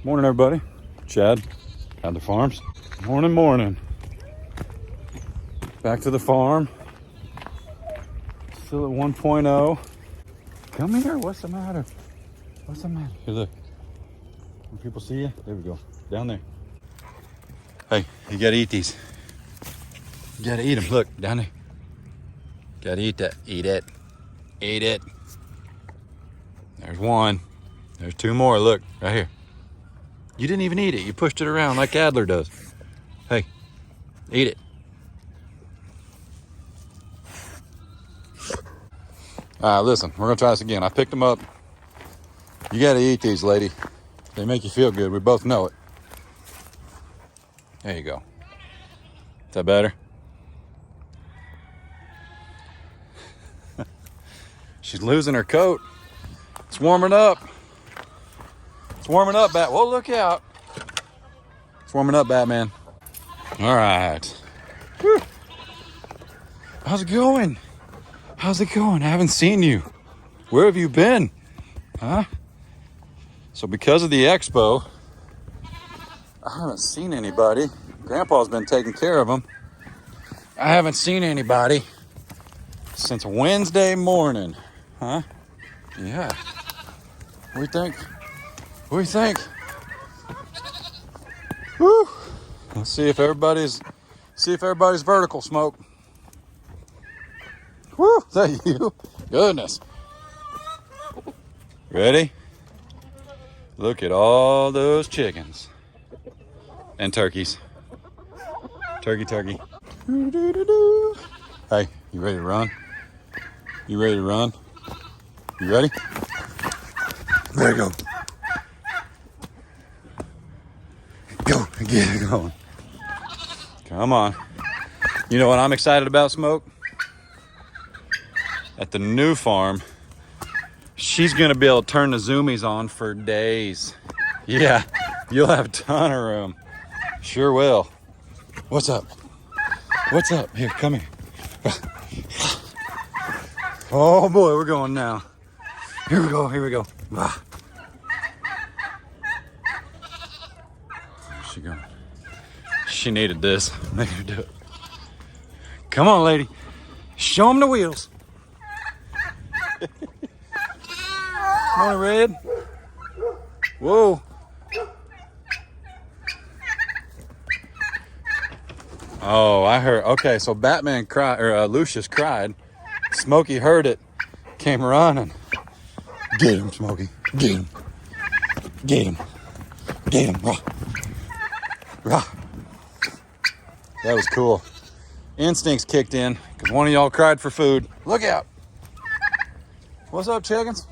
Morning, everybody. Chad, Adler Farms. Morning, morning. Back to the farm. Still at 1.0. Come here. What's the matter? What's the matter? Here, look. When people see you, there we go. Down there. Hey, you gotta eat these. You gotta eat them. Look, down there. Gotta eat that. Eat it. Eat it. There's one. There's two more. Look, right here. You didn't even eat it. You pushed it around like Adler does. Hey, eat it. All right, listen, we're gonna try this again. I picked them up. You gotta eat these, lady. They make you feel good. We both know it. There you go. Is that better? She's losing her coat. It's warming up. It's warming up, Bat. Whoa, look out. It's warming up, Batman. All right. Whew. How's it going? How's it going? I haven't seen you. Where have you been? Huh? So because of the expo, I haven't seen anybody. Grandpa's been taking care of them. I haven't seen anybody since Wednesday morning. Huh? Yeah. What do you think? What do you think? Woo! Let's see if everybody's vertical, Smoke. Woo! Is that you? Goodness. Ready? Look at all those chickens and turkeys. Turkey. Hey, you ready to run? You ready to run? You ready? There you go. Go, get it going. Come on. You know what I'm excited about, Smoke? At the new farm, she's gonna be able to turn the zoomies on for days. Yeah, you'll have a ton of room. Sure will. What's up? What's up? Here, come here. Oh boy, we're going now. Here we go. Where's she going? She needed this. Make her do it. Come on, lady. Show them the wheels. Morning, Red. Whoa. Oh, I heard. Okay, so Batman cried, or Lucius cried. Smokey heard it, came running. Get him, Smokey. Get him. Get him. Get him. Rah. Rah. That was cool. Instincts kicked in because one of y'all cried for food. Look out. What's up, chickens?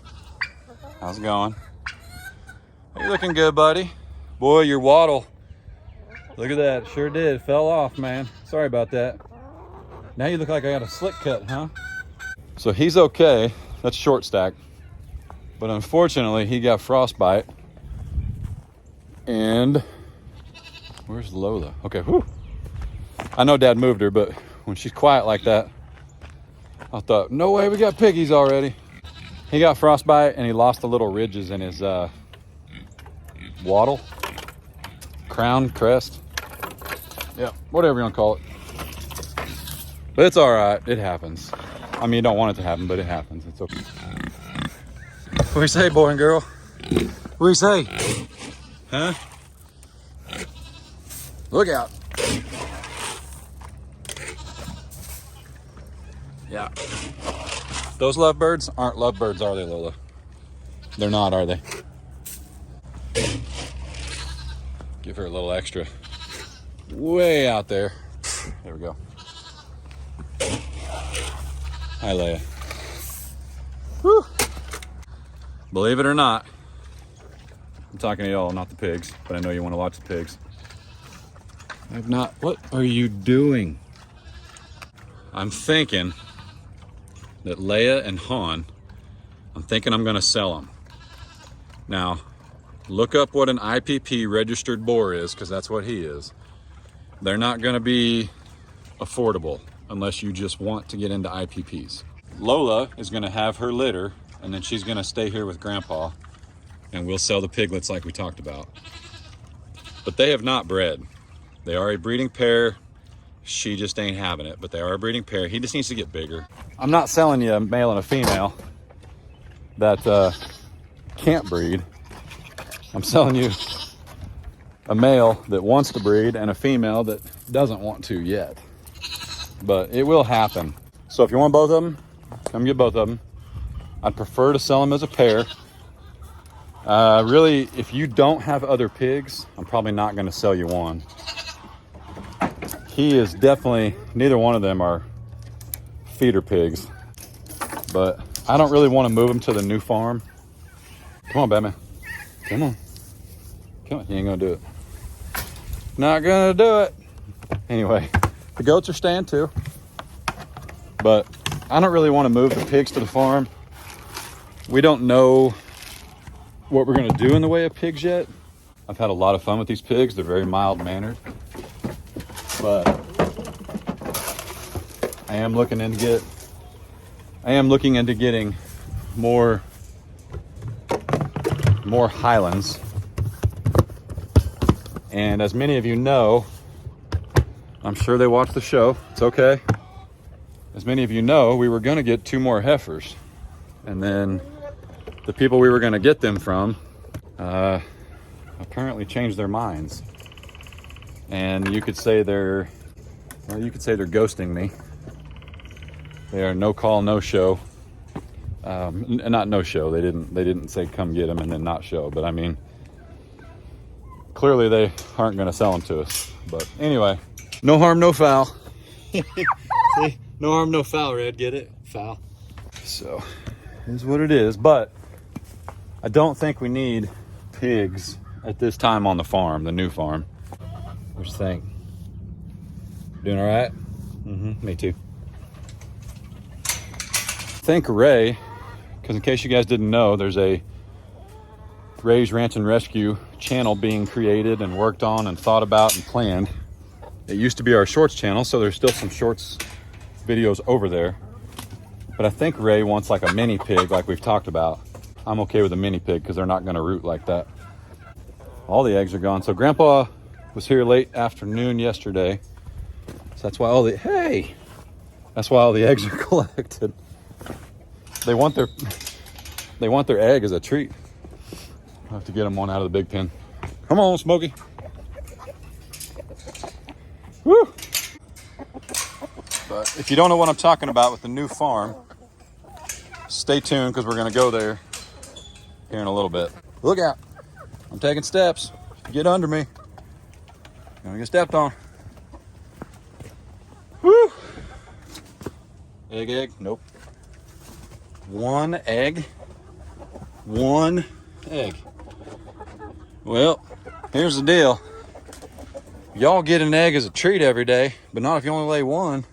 How's it going? You looking good, buddy? Boy, your waddle. Look at that. Sure did. Fell off, man. Sorry about that. Now you look like I got a slick cut, huh? So he's okay. That's short stack. But unfortunately, he got frostbite. And where's Lola? Okay, whew. I know Dad moved her, but when she's quiet like that, I thought, no way, we got piggies already. He got frostbite and he lost the little ridges in his wattle, crown, crest. Yeah, whatever you want to call it. But it's all right. It happens. I mean, you don't want it to happen, but it happens. It's okay. What do you say, boy and girl? What do you say? Huh? Look out. Yeah. Those lovebirds aren't lovebirds, are they, Lola? They're not, are they? Give her a little extra. Way out there. There we go. Hi, Leia. Whew. Believe it or not, I'm talking to y'all, not the pigs, but I know you want to watch the pigs. I've not. What are you doing? I'm thinking that Leia and Han, I'm thinking I'm going to sell them. Now, look up what an IPP registered boar is, because that's what he is. They're not going to be affordable unless you just want to get into IPPs. Lola is going to have her litter, and then she's going to stay here with Grandpa and we'll sell the piglets like we talked about. But they have not bred. They are a breeding pair. She just ain't having it, but they are a breeding pair. He just needs to get bigger. I'm not selling you a male and a female that can't breed. I'm selling you a male that wants to breed and a female that doesn't want to yet. But it will happen. So if you want both of them, come get both of them. I'd prefer to sell them as a pair. Really, if you don't have other pigs, I'm probably not going to sell you one. He is definitely, neither one of them are feeder pigs. But I don't really want to move him to the new farm. Come on, Batman. Come on. Come on. You ain't going to do it. Not going to do it. Anyway, the goats are staying too. But I don't really want to move the pigs to the farm. We don't know what we're going to do in the way of pigs yet. I've had a lot of fun with these pigs. They're very mild-mannered. But I am looking into getting more Highlands. And as many of you know, I'm sure they watch the show. It's okay. As many of you know, we were going to get 2 more heifers. And then the people we were going to get them from apparently changed their minds. And you could say they're ghosting me. They are no call, no show. Not no show. They didn't say come get them and then not show. But I mean, clearly they aren't going to sell them to us. But anyway, no harm, no foul. See, no harm, no foul. Red, get it? Foul. So, is what it is. But I don't think we need pigs at this time on the farm, the new farm. What do you think? Doing all right? Me too. Thank Ray, because in case you guys didn't know, there's a Ray's Ranch and Rescue channel being created and worked on and thought about and planned. It used to be our shorts channel, so there's still some shorts videos over there. But I think Ray wants like a mini pig like we've talked about. I'm okay with a mini pig because they're not going to root like that. All the eggs are gone. So Grandpa was here late afternoon yesterday. So that's why all the eggs are collected. They want their egg as a treat. I'll have to get them one out of the big pen. Come on, Smokey. Woo! But if you don't know what I'm talking about with the new farm, stay tuned because we're going to go there here in a little bit. Look out. I'm taking steps. Get under me. Gonna get stepped on. Woo! Egg. Nope. One egg. Well, here's the deal. Y'all get an egg as a treat every day, but not if you only lay one.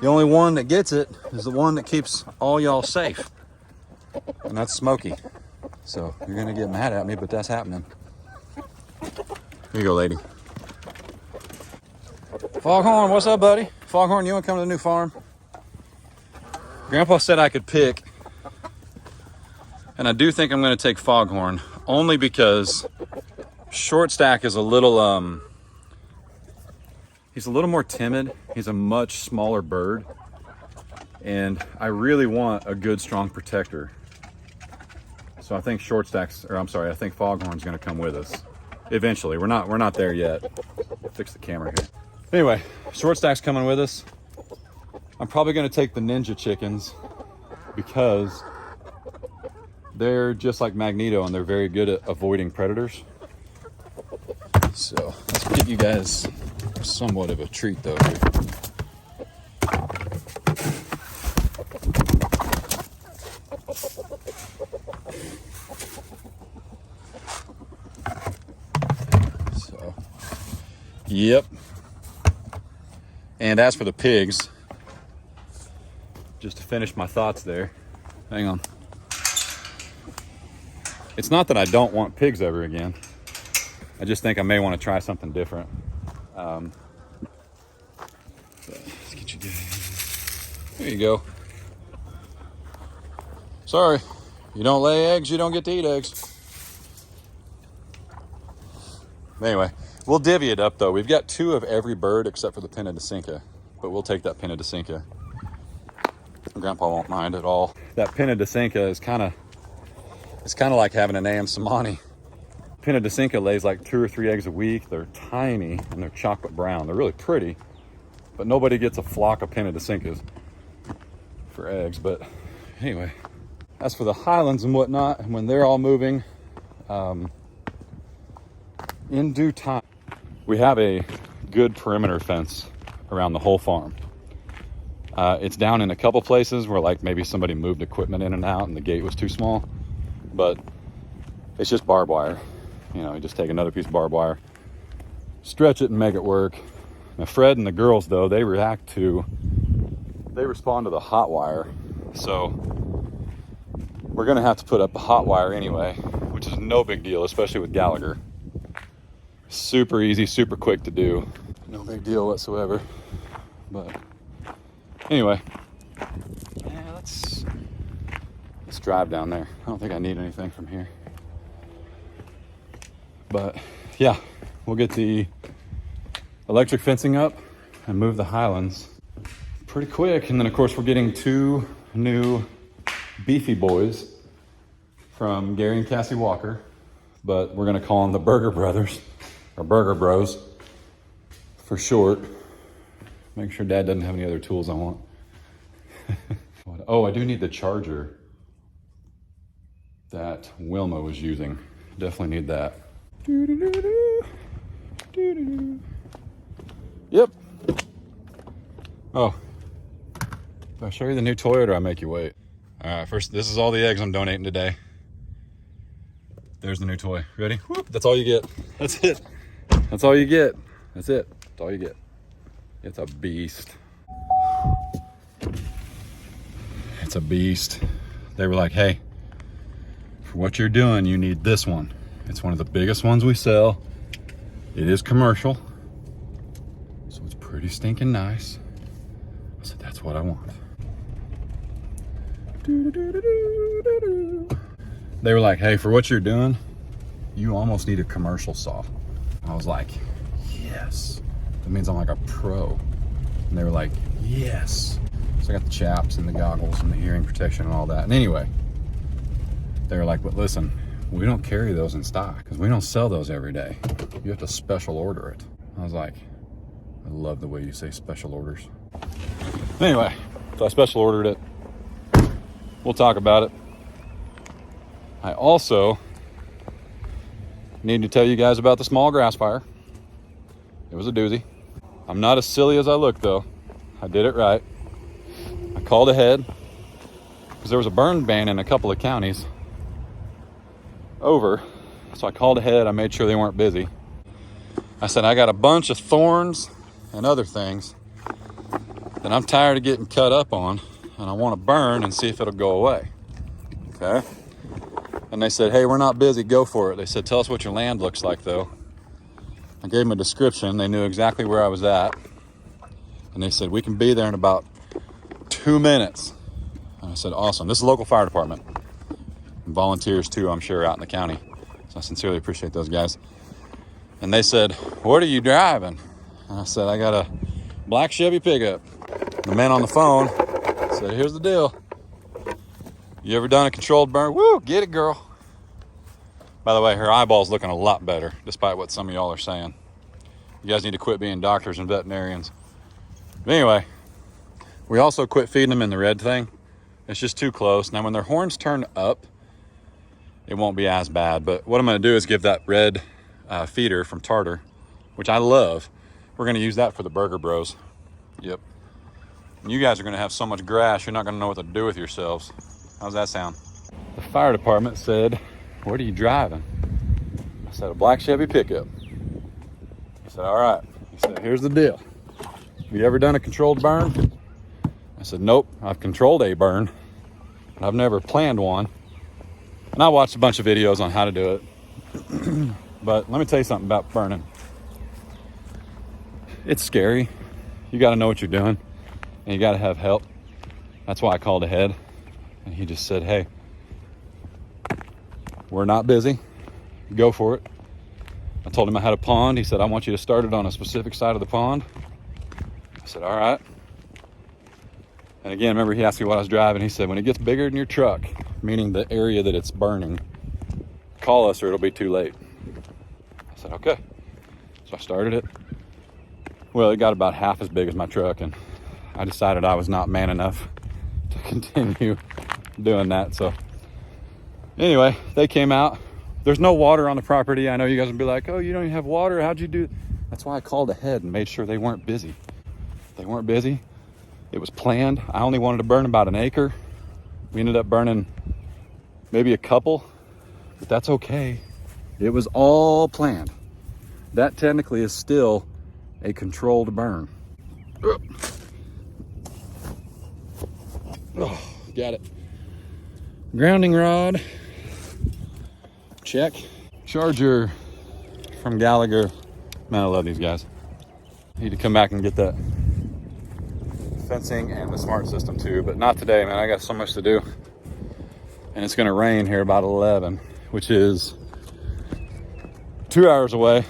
The only one that gets it is the one that keeps all y'all safe. And that's Smokey. So you're gonna get mad at me, but that's happening. Here you go, lady. Foghorn, what's up, buddy? Foghorn, you wanna come to the new farm? Grandpa said I could pick. And I do think I'm gonna take Foghorn, only because Short Stack is a little, he's a little more timid. He's a much smaller bird. And I really want a good, strong protector. So I think I think Foghorn's gonna come with us. Eventually, we're not there yet. Fix the camera here. Anyway, Short Stack's coming with us. I'm probably gonna take the Ninja chickens because they're just like Magneto and they're very good at avoiding predators. So let's get you guys somewhat of a treat though here. Yep. And as for the pigs, just to finish my thoughts there, hang on. It's not that I don't want pigs ever again. I just think I may want to try something different. So let's get you guys. There you go. Sorry, You don't lay eggs, you don't get to eat eggs. Anyway, we'll divvy it up though. We've got 2 of every bird except for the pinna desinca, but we'll take that pinna desinca. Grandpa won't mind at all. That pinna desinca is kind of like having an AM Samani. Pinna desinca lays like 2 or 3 eggs a week. They're tiny and they're chocolate brown. They're really pretty, but nobody gets a flock of pinna desincas for eggs. But anyway, as for the Highlands and whatnot, and when they're all moving, in due time, we have a good perimeter fence around the whole farm. It's down in a couple places where like maybe somebody moved equipment in and out and the gate was too small, but it's just barbed wire. You know, you just take another piece of barbed wire, stretch it and make it work. Now Fred and the girls though, they respond to the hot wire. So we're gonna have to put up the hot wire anyway, which is no big deal, especially with Gallagher. Super easy, super quick to do. No big deal whatsoever. But anyway, yeah, let's drive down there. I don't think I need anything from here. But yeah, we'll get the electric fencing up and move the Highlands pretty quick. And then of course we're getting 2 new beefy boys from Gary and Cassie Walker, but we're gonna call them the Burger Brothers, or Burger Bros for short. Make sure Dad doesn't have any other tools I want. Oh, I do need the charger that Wilma was using. Definitely need that. Yep. Oh, do I show you the new toy or do I make you wait? All right, first, this is all the eggs I'm donating today. There's the new toy. Ready? Whoop. That's all you get. That's it. That's all you get. That's it. That's all you get. It's a beast. It's a beast. They were like, hey, for what you're doing, you need this one. It's one of the biggest ones we sell. It is commercial, so it's pretty stinking nice. I said, that's what I want. They were like, hey, for what you're doing, you almost need a commercial saw. I was like, yes. That means I'm like a pro. And they were like, yes. So I got the chaps and the goggles and the hearing protection and all that. And anyway, they were like, but listen, we don't carry those in stock because we don't sell those every day. You have to special order it. I was like, I love the way you say special orders. Anyway, so I special ordered it. We'll talk about it. I also need to tell you guys about the small grass fire. It was a doozy. I'm not as silly as I look though. I did it right. I called ahead because there was a burn ban in a couple of counties over. So I called ahead. I made sure they weren't busy. I said, I got a bunch of thorns and other things that I'm tired of getting cut up on, and I want to burn and see if it'll go away. Okay. And they said, hey, we're not busy, go for it. They said, tell us what your land looks like though. I gave them a description. They knew exactly where I was at. And they said, we can be there in about 2 minutes. And I said, awesome. This is a local fire department. And volunteers too, I'm sure, out in the county. So I sincerely appreciate those guys. And they said, what are you driving? And I said, I got a black Chevy pickup. The man on the phone said, here's the deal. You ever done a controlled burn? Woo, get it, girl. By the way, her eyeball's looking a lot better, despite what some of y'all are saying. You guys need to quit being doctors and veterinarians. But anyway, we also quit feeding them in the red thing. It's just too close. Now, when their horns turn up, it won't be as bad. But what I'm going to do is give that red feeder from Tartar, which I love. We're going to use that for the Burger Bros. Yep. And you guys are going to have so much grass, you're not going to know what to do with yourselves. How's that sound? The fire department said, what are you driving? I said, a black Chevy pickup. He said, all right. He said, here's the deal. Have you ever done a controlled burn? I said, nope. I've controlled a burn, but I've never planned one. And I watched a bunch of videos on how to do it. But let me tell you something about burning. It's scary. You got to know what you're doing, and you got to have help. That's why I called ahead. And he just said, hey, we're not busy. Go for it. I told him I had a pond. He said, I want you to start it on a specific side of the pond. I said, all right. And again, remember he asked me what I was driving. He said, when it gets bigger than your truck, meaning the area that it's burning, call us or it'll be too late. I said, okay. So I started it. Well, it got about half as big as my truck, and I decided I was not man enough to continue doing that. So anyway, they came out. There's no water on the property. I know you guys would be like, oh, you don't even have water. How'd you do? That's why I called ahead and made sure they weren't busy. They weren't busy. It was planned. I only wanted to burn about an acre. We ended up burning maybe a couple, but that's okay. It was all planned. That technically is still a controlled burn. Oh, got it. Grounding rod. Check. Charger from Gallagher. Man, I love these guys. Need to come back and get that fencing and the smart system too, but not today, man. I got so much to do. And it's gonna rain here about 11, which is 2 hours away.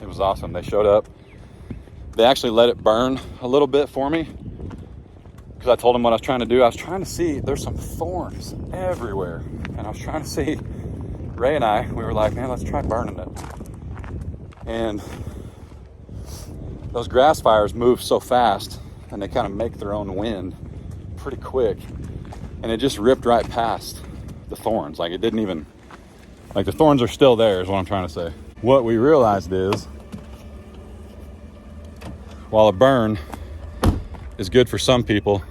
It was awesome. They showed up. They actually let it burn a little bit for me because I told them what I was trying to do. I was trying to see, there's some thorns everywhere. And I was trying to see, Ray and I, we were like, man, let's try burning it. And those grass fires move so fast and they kind of make their own wind pretty quick. And it just ripped right past the thorns. Like it didn't even, like the thorns are still there is what I'm trying to say. What we realized is, while a burn is good for some people,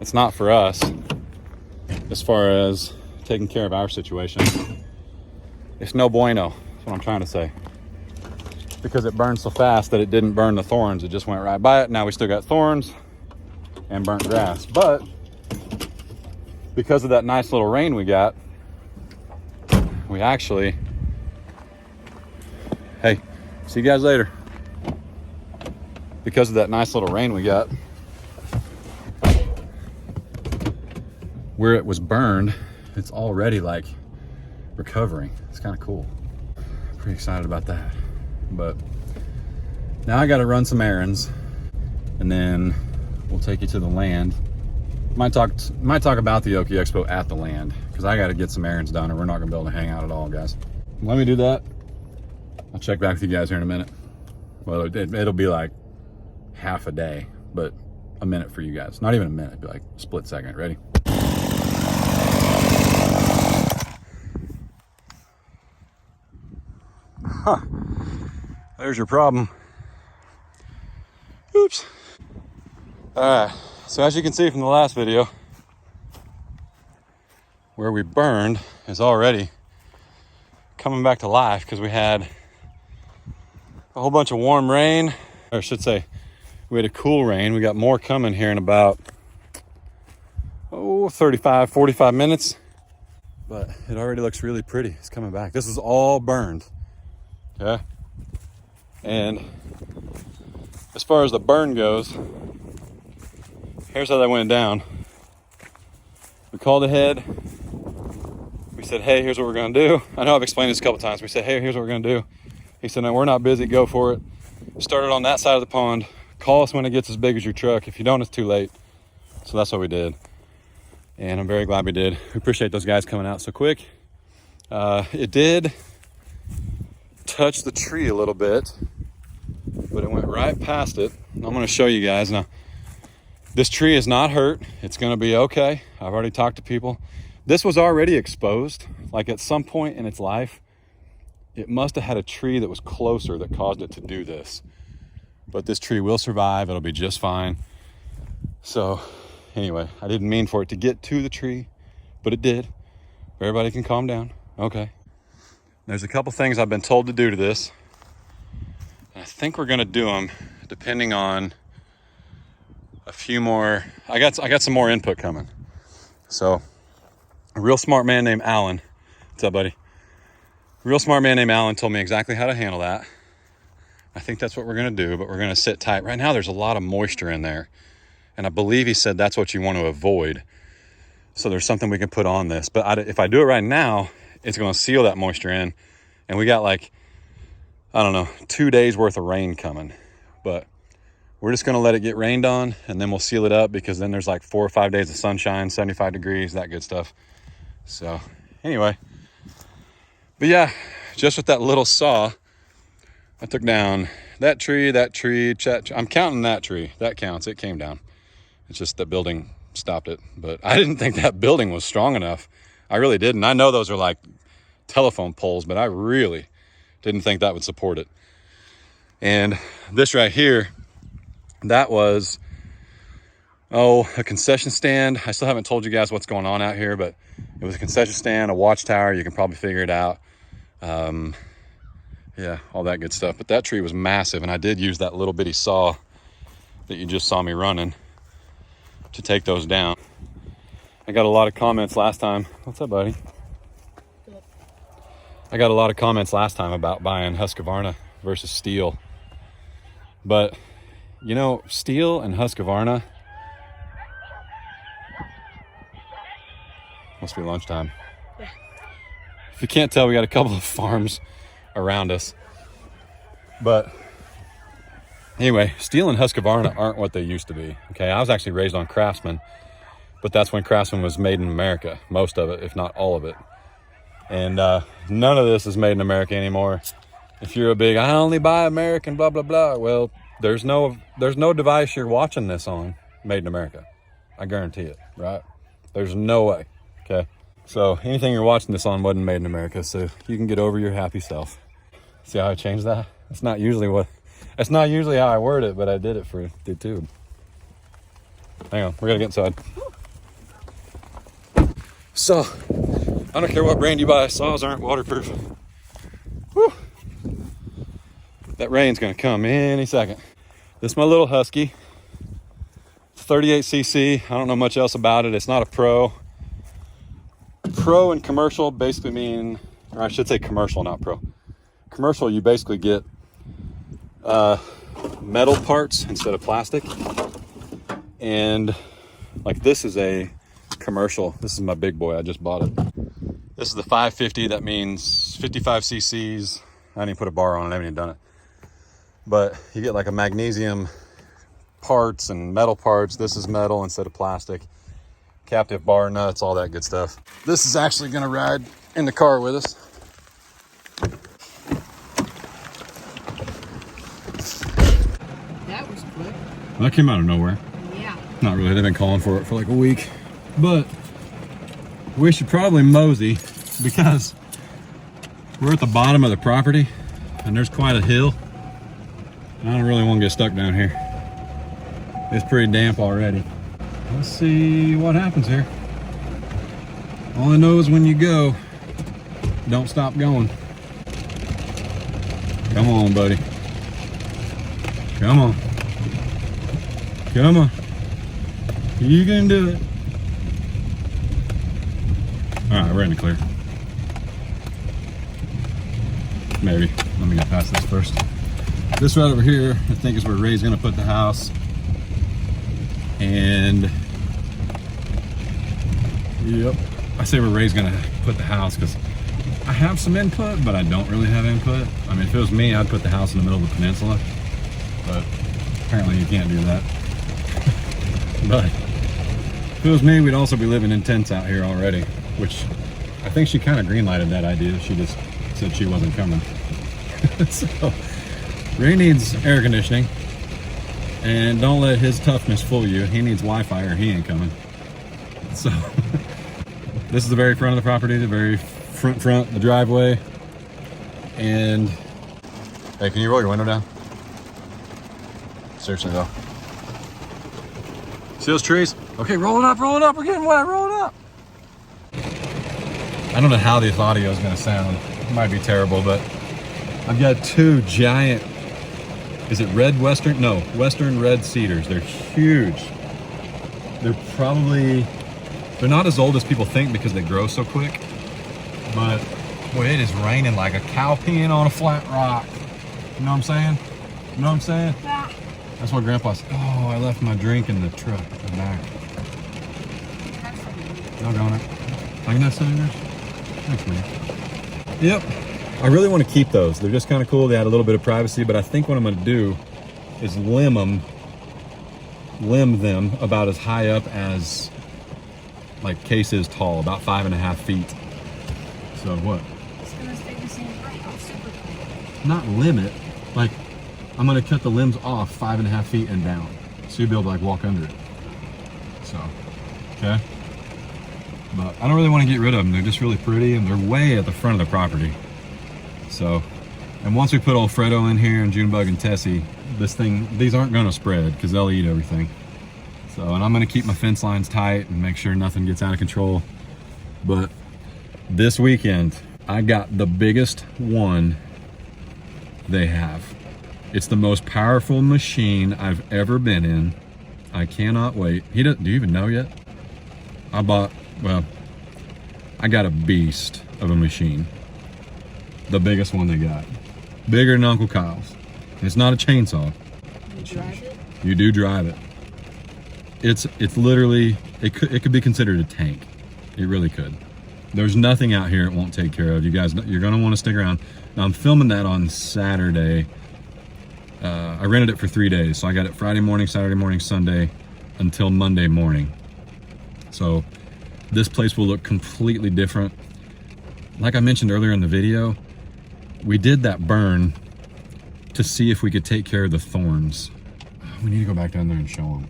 it's not for us as far as taking care of our situation. It's no bueno, that's what I'm trying to say. Because it burned so fast that it didn't burn the thorns, it just went right by it. Now we still got thorns and burnt grass. But because of that nice little rain we got, we actually, hey, see you guys later. Because of that nice little rain we got, where it was burned, it's already like recovering. It's kind of cool. Pretty excited about that. But now I got to run some errands, and then we'll take you to the land. Might talk about the Okie Expo at the land, because I got to get some errands done, or we're not gonna be able to hang out at all, guys. Let me do that. I'll check back with you guys here in a minute. Well, it'll be like half a day, but a minute for you guys. Not even a minute, it'll be like a split second. Ready? Huh. There's your problem. Oops. All right, so as you can see from the last video, where we burned is already coming back to life because we had a whole bunch of warm rain, or I should say, we had a cool rain. We got more coming here in about, 35, 45 minutes, but it already looks really pretty. It's coming back. This is all burned, okay? And as far as the burn goes, here's how that went down. We called ahead. We said, hey, here's what we're gonna do. I know I've explained this a couple times. We said, hey, here's what we're gonna do. He said, no, we're not busy, go for it. Started on that side of the pond. Call us when it gets as big as your truck. If you don't, it's too late. So that's what we did. And I'm very glad we did. We appreciate those guys coming out so quick. It did touch the tree a little bit, but it went right past it. I'm gonna show you guys now. This tree is not hurt. It's gonna be okay. I've already talked to people. This was already exposed. Like at some point in its life, it must have had a tree that was closer that caused it to do this. But this tree will survive. It'll be just fine. So anyway, I didn't mean for it to get to the tree, but it did. Everybody can calm down. Okay. There's a couple things I've been told to do to this. And I think we're gonna do them depending on a few more. I got some more input coming. So a real smart man named Alan. What's up, buddy? A real smart man named Alan told me exactly how to handle that. I think that's what we're gonna do, but we're gonna sit tight. Right now there's a lot of moisture in there, and I believe he said that's what you want to avoid. So there's something we can put on this. But if I do it right now, it's going to seal that moisture in. And we got like, I don't know, 2 days worth of rain coming. But we're just going to let it get rained on, and then we'll seal it up, because then there's like 4 or 5 days of sunshine, 75 degrees, that good stuff. So anyway, but yeah, just with that little saw, I took down that tree, I'm counting that tree. That counts. It came down. It's just the building stopped it. But I didn't think that building was strong enough. I really didn't. I know those are like telephone poles, but I really didn't think that would support it. And this right here, that was, a concession stand. I still haven't told you guys what's going on out here, but it was a concession stand, a watchtower. You can probably figure it out. Yeah, all that good stuff. But that tree was massive, and I did use that little bitty saw that you just saw me running to take those down. I got a lot of comments last time. What's up, buddy? I got a lot of comments last time about buying Husqvarna versus steel. But, you know, steel and Husqvarna, must be lunchtime. Yeah. If you can't tell, we got a couple of farms around us. But anyway, steel and Husqvarna aren't what they used to be. Okay, I was actually raised on Craftsman, but that's when Craftsman was made in America, most of it, if not all of it. And none of this is made in America anymore. If you're a big, I only buy American, blah blah blah, well, there's no device you're watching this on made in America. I guarantee it, right? There's no way. Okay, so anything you're watching this on wasn't made in America, so you can get over your happy self. See how I changed that? That's not usually how I word it, but I did it for the tube. Hang on, we're gonna get inside. So, I don't care what brand you buy, saws aren't waterproof. Whew. That rain's gonna come any second. This is my little Husky. It's 38cc. I don't know much else about it. It's not a pro. Pro and commercial basically mean, or I should say commercial, not pro. Commercial, you basically get metal parts instead of plastic. And like this is a commercial. This is my big boy. I just bought it. This is the 550. That means 55 cc's. I didn't even put a bar on it. I haven't even done it. But you get like a magnesium parts and metal parts. This is metal instead of plastic. Captive bar nuts, all that good stuff. This is actually gonna ride in the car with us. That was quick. Well, that came out of nowhere. Yeah. Not really. They've been calling for it for like a week. But we should probably mosey, because we're at the bottom of the property and there's quite a hill. I don't really want to get stuck down here. It's pretty damp already. Let's see what happens here. All I know is when you go, don't stop going. Come on, buddy. Come on. Come on. You can do it. All right, we're in the clear. Maybe. Let me get past this first. This right over here, I think, is where Ray's gonna put the house. And yep, I say where Ray's gonna put the house because I have some input, but I don't really have input. I mean, if it was me, I'd put the house in the middle of the peninsula, but apparently you can't do that. But if it was me, we'd also be living in tents out here already, which I think she kind of green-lighted that idea. She just said she wasn't coming. So Ray needs air conditioning, and don't let his toughness fool you. He needs Wi-Fi or he ain't coming. So this is the very front of the property, the very front, the driveway. And hey, can you roll your window down? Seriously though. See those trees? Okay, roll it up, we're getting wet, roll it up. I don't know how this audio is gonna sound. It might be terrible, but I've got two giant, is it red western? No, western red cedars. They're huge. They're not as old as people think because they grow so quick. But boy, it is raining like a cow peeing on a flat rock. You know what I'm saying? You know what I'm saying? Yeah. That's what Grandpa said. Oh, I left my drink in the truck in the back. Doggone it. I can have cinders? Thanks, man. Yep. I really want to keep those. They're just kind of cool. They add a little bit of privacy, but I think what I'm going to do is limb them about as high up as like Case is tall, about 5.5 feet. So what? It's going to stay the same height. It's super cool. Not limit, like I'm going to cut the limbs off 5.5 feet and down. So you'll be able to like walk under it. So, okay. But I don't really want to get rid of them. They're just really pretty and they're way at the front of the property. So, and once we put old Fredo in here and Junebug and Tessie, these aren't going to spread because they'll eat everything. So, and I'm going to keep my fence lines tight and make sure nothing gets out of control. But this weekend, I got the biggest one they have. It's the most powerful machine I've ever been in. I cannot wait. Do you even know yet? I got a beast of a machine. The biggest one they got. Bigger than Uncle Kyle's. It's not a chainsaw. You drive it? You do drive it. It's literally, it could be considered a tank. It really could. There's nothing out here it won't take care of. You guys, you're gonna want to stick around. Now I'm filming that on Saturday. I rented it for 3 days. So I got it Friday morning, Saturday morning, Sunday, until Monday morning. So this place will look completely different. Like I mentioned earlier in the video, we did that burn to see if we could take care of the thorns. We need to go back down there and show them.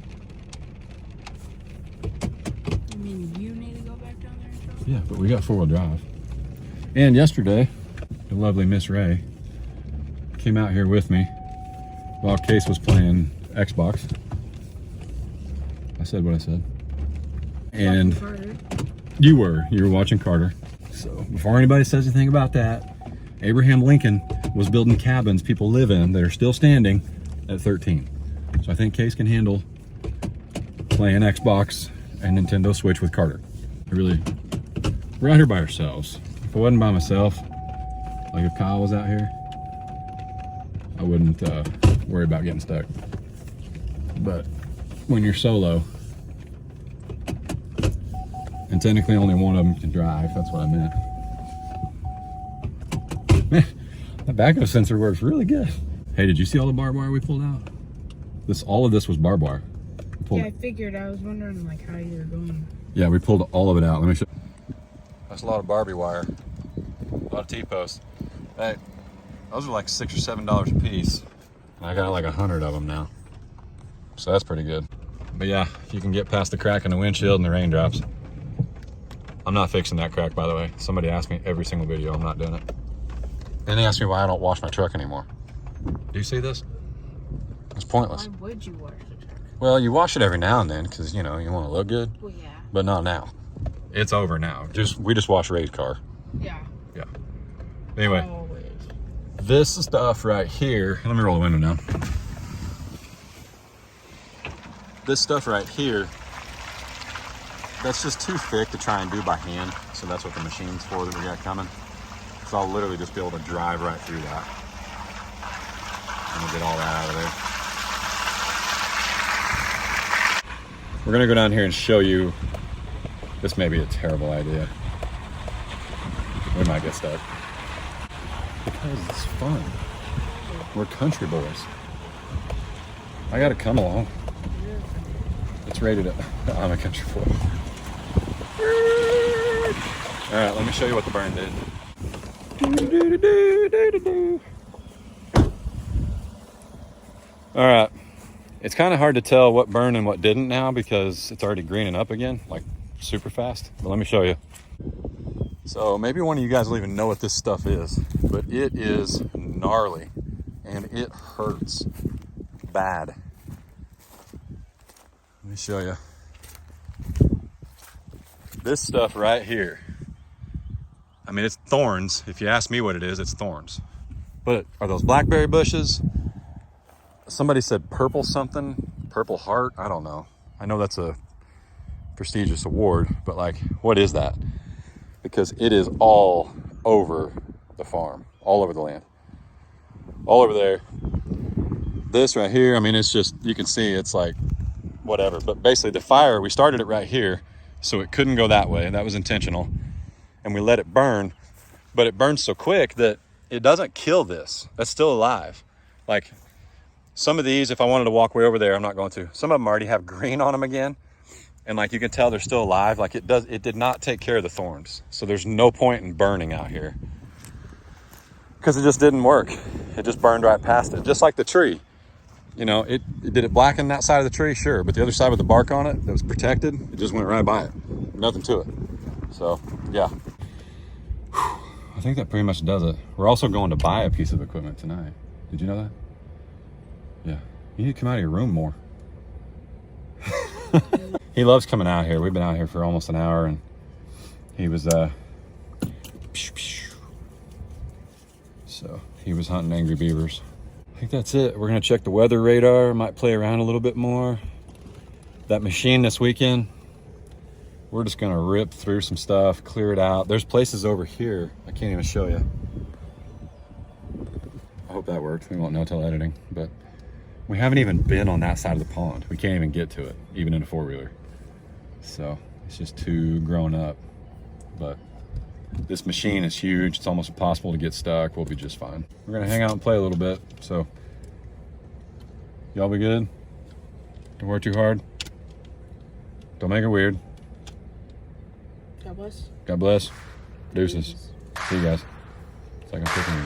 You mean you need to go back down there and show them? Yeah, but we got 4-wheel drive. And yesterday, the lovely Miss Ray came out here with me while Case was playing Xbox. I said what I said. And you were watching Carter. So before anybody says anything about that, Abraham Lincoln was building cabins people live in that are still standing at 13. So I think Case can handle playing Xbox and Nintendo Switch with Carter. We're out here by ourselves. If I wasn't by myself, like if Kyle was out here, I wouldn't worry about getting stuck. But when you're solo, and technically only one of them can drive, that's what I meant. Man, that backup sensor works really good. Hey, did you see all the barbed wire we pulled out? All of this was barbed wire. Yeah, I figured. I was wondering like how you were going. Yeah, we pulled all of it out. Let me show. That's a lot of Barbie wire. A lot of T-posts. Hey, those are like $6 or $7 a piece. I got like 100 of them now. So that's pretty good. But yeah, if you can get past the crack in the windshield and the raindrops. I'm not fixing that crack, by the way. Somebody asked me every single video. I'm not doing it. And they asked me why I don't wash my truck anymore. Do you see this? It's pointless. Why would you wash the truck? Well, you wash it every now and then because, you know, you want to look good. Well, yeah. But not now. It's over now. We just wash Ray's car. Yeah. Yeah. Anyway, Always. this stuff right here. Let me roll the window down. This stuff right here, that's just too thick to try and do by hand. So that's what the machine's for that we got coming. So I'll literally just be able to drive right through that. And we'll get all that out of there. We're gonna go down here and show you. This may be a terrible idea. We might get stuck. Because it's fun. We're country boys. I gotta come along. It's rated I'm a country boy. Alright, let me show you what the burn did. Alright. It's kind of hard to tell what burned and what didn't now because it's already greening up again, like super fast. But let me show you. So maybe one of you guys will even know what this stuff is, but it is gnarly and it hurts bad. Let me show you. This stuff right here. I mean, it's thorns. If you ask me what it is, it's thorns. But are those blackberry bushes? Somebody said purple something, purple heart. I don't know. I know that's a prestigious award, but like, what is that? Because it is all over the farm, all over the land, all over there. This right here, I mean, it's just, you can see it's like whatever. But basically the fire, we started it right here. so it couldn't go that way. That was intentional. And we let it burn, but it burns so quick that it doesn't kill this. That's still alive. Like some of these, if I wanted to walk way over there, I'm not going to. Some of them already have green on them again. And like you can tell they're still alive. Like it did not take care of the thorns. So there's no point in burning out here, because it just didn't work. It just burned right past it. Just like the tree. You know, did it blacken that side of the tree? Sure. But the other side with the bark on it that was protected, it just went right by it. Nothing to it. So, yeah. I think that pretty much does it. We're also going to buy a piece of equipment tonight. Did you know that? Yeah. You need to come out of your room more. He loves coming out here. We've been out here for almost an hour, and he was, so he was hunting angry beavers. I think that's it. We're gonna check the weather radar. Might play around a little bit more. That machine this weekend, we're just gonna rip through some stuff, clear it out. There's places over here I can't even show you. I hope that worked. We won't know till editing, but we haven't even been on that side of the pond. We can't even get to it, even in a four-wheeler. So it's just too grown up. But this machine is huge. It's almost impossible to get stuck. We'll be just fine. We're gonna hang out and play a little bit. So y'all be good. Don't work too hard. Don't make it weird. God bless. God bless. Deuces. See you guys. It's like I'm picking you.